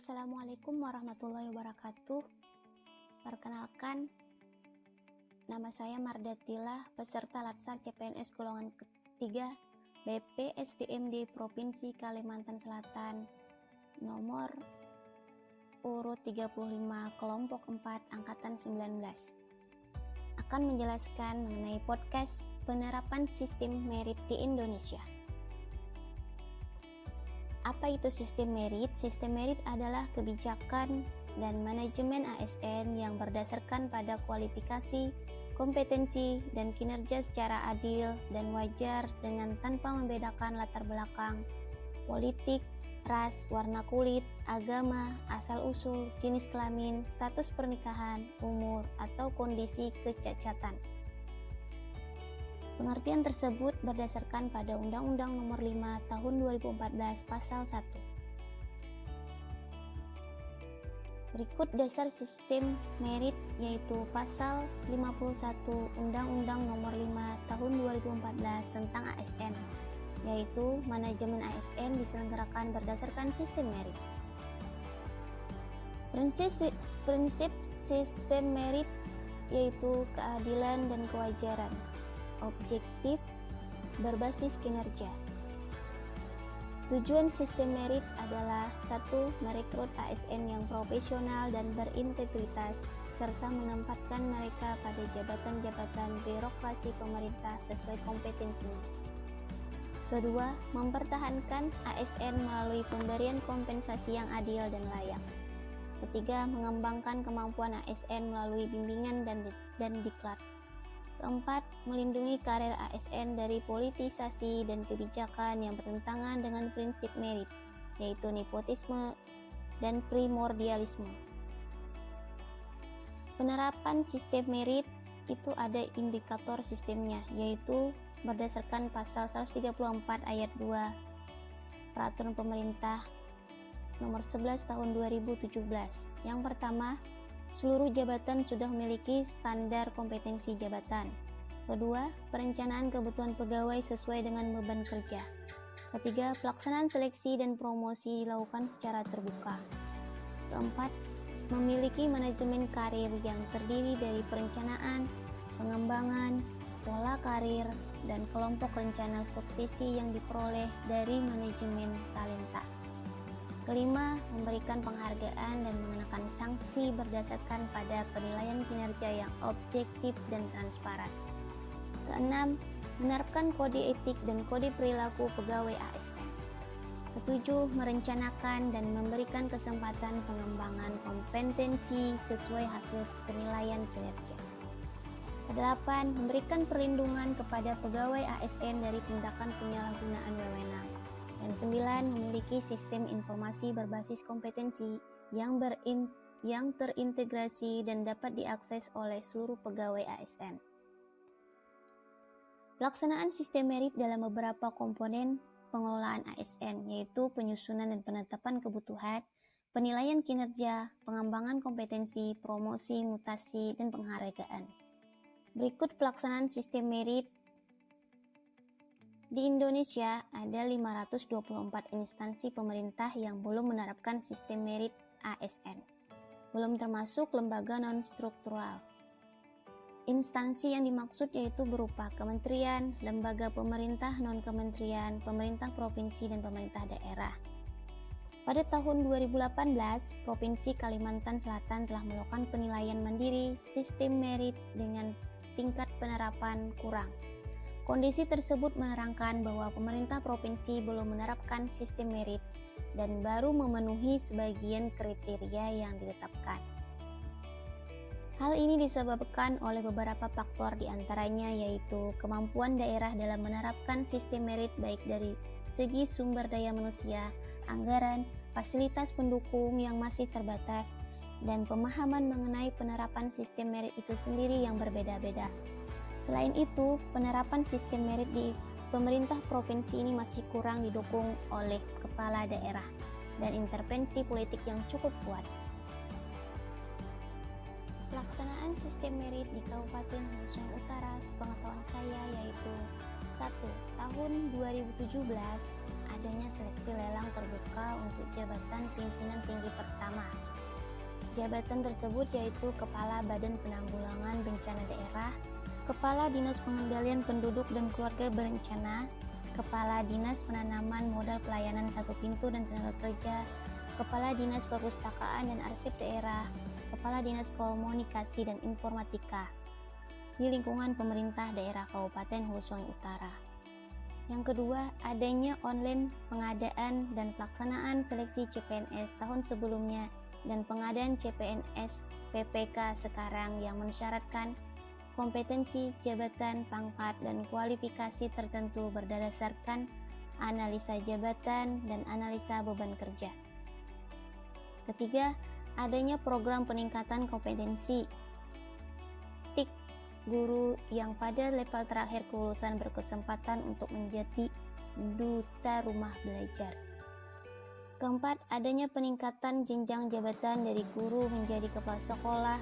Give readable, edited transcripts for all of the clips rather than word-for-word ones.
Assalamualaikum warahmatullahi wabarakatuh. Perkenalkan, nama saya Mardatila, peserta Latsar CPNS golongan ketiga BP SDMD Provinsi Kalimantan Selatan, nomor urut 35, kelompok 4, angkatan 19. Akan menjelaskan mengenai podcast penerapan sistem merit di Indonesia. Apa itu sistem merit? Sistem merit adalah kebijakan dan manajemen ASN yang berdasarkan pada kualifikasi, kompetensi, dan kinerja secara adil dan wajar dengan tanpa membedakan latar belakang, politik, ras, warna kulit, agama, asal-usul, jenis kelamin, status pernikahan, umur, atau kondisi kecacatan. Pengertian tersebut berdasarkan pada Undang-Undang Nomor 5 Tahun 2014 Pasal 1. Berikut dasar sistem merit, yaitu Pasal 51 Undang-Undang Nomor 5 Tahun 2014 tentang ASN, yaitu manajemen ASN diselenggarakan berdasarkan sistem merit. Prinsip sistem merit yaitu keadilan dan kewajaran, objektif, berbasis kinerja. Tujuan sistem merit adalah 1. Merekrut ASN yang profesional dan berintegritas, serta menempatkan mereka pada jabatan-jabatan birokrasi pemerintah sesuai kompetensinya. Kedua, mempertahankan ASN melalui pemberian kompensasi yang adil dan layak. Ketiga, mengembangkan kemampuan ASN melalui bimbingan dan diklat. Keempat, melindungi karir ASN dari politisasi dan kebijakan yang bertentangan dengan prinsip merit, yaitu nepotisme dan primordialisme. Penerapan sistem merit itu ada indikator sistemnya, yaitu berdasarkan pasal 134 ayat 2 Peraturan Pemerintah Nomor 11 Tahun 2017. Yang pertama, seluruh jabatan sudah memiliki standar kompetensi jabatan. Kedua, perencanaan kebutuhan pegawai sesuai dengan beban kerja. Ketiga, pelaksanaan seleksi dan promosi dilakukan secara terbuka. Keempat, memiliki manajemen karir yang terdiri dari perencanaan, pengembangan, pola karir, dan kelompok rencana suksesi yang diperoleh dari manajemen talenta. Kelima, memberikan penghargaan dan mengenakan sanksi berdasarkan pada penilaian kinerja yang objektif dan transparan. Keenam, menerapkan kode etik dan kode perilaku pegawai ASN. Ketujuh, merencanakan dan memberikan kesempatan pengembangan kompetensi sesuai hasil penilaian kinerja. Kedelapan, memberikan perlindungan kepada pegawai ASN dari tindakan penyalahgunaan wewenang. Dan 9, memiliki sistem informasi berbasis kompetensi yang terintegrasi dan dapat diakses oleh seluruh pegawai ASN. Pelaksanaan sistem merit dalam beberapa komponen pengelolaan ASN, yaitu penyusunan dan penetapan kebutuhan, penilaian kinerja, pengembangan kompetensi, promosi, mutasi, dan penghargaan. Berikut pelaksanaan sistem merit. Di Indonesia, ada 524 instansi pemerintah yang belum menerapkan sistem merit ASN, belum termasuk lembaga non-struktural. Instansi yang dimaksud yaitu berupa kementerian, lembaga pemerintah non-kementerian, pemerintah provinsi, dan pemerintah daerah. Pada tahun 2018, Provinsi Kalimantan Selatan telah melakukan penilaian mandiri sistem merit dengan tingkat penerapan kurang. Kondisi tersebut menerangkan bahwa pemerintah provinsi belum menerapkan sistem merit dan baru memenuhi sebagian kriteria yang ditetapkan. Hal ini disebabkan oleh beberapa faktor, diantaranya yaitu kemampuan daerah dalam menerapkan sistem merit baik dari segi sumber daya manusia, anggaran, fasilitas pendukung yang masih terbatas, dan pemahaman mengenai penerapan sistem merit itu sendiri yang berbeda-beda. Selain itu, penerapan sistem merit di pemerintah provinsi ini masih kurang didukung oleh kepala daerah dan intervensi politik yang cukup kuat. Pelaksanaan sistem merit di Kabupaten Hulu Utara sepengetahuan saya yaitu 1. Tahun 2017 adanya seleksi lelang terbuka untuk jabatan pimpinan tinggi pertama. Jabatan tersebut yaitu Kepala Badan Penanggulangan Bencana Daerah, Kepala Dinas Pengendalian Penduduk dan Keluarga Berencana, Kepala Dinas Penanaman Modal Pelayanan Satu Pintu dan Tenaga Kerja, Kepala Dinas Perpustakaan dan Arsip Daerah, Kepala Dinas Komunikasi dan Informatika di lingkungan pemerintah daerah Kabupaten Hulu Sungai Utara. Yang kedua, adanya online pengadaan dan pelaksanaan seleksi CPNS tahun sebelumnya dan pengadaan CPNS PPK sekarang yang mensyaratkan kompetensi, jabatan, pangkat, dan kualifikasi tertentu berdasarkan analisa jabatan dan analisa beban kerja. Ketiga, adanya program peningkatan kompetensi TIK guru yang pada level terakhir kelulusan berkesempatan untuk menjadi duta rumah belajar. Keempat, adanya peningkatan jenjang jabatan dari guru menjadi kepala sekolah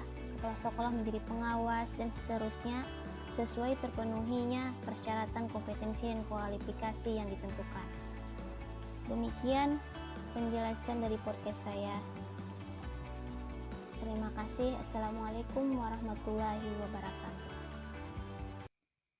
menjadi pengawas, dan seterusnya sesuai terpenuhinya persyaratan kompetensi dan kualifikasi yang ditentukan. Demikian penjelasan dari podcast saya. Terima kasih. Assalamualaikum warahmatullahi wabarakatuh.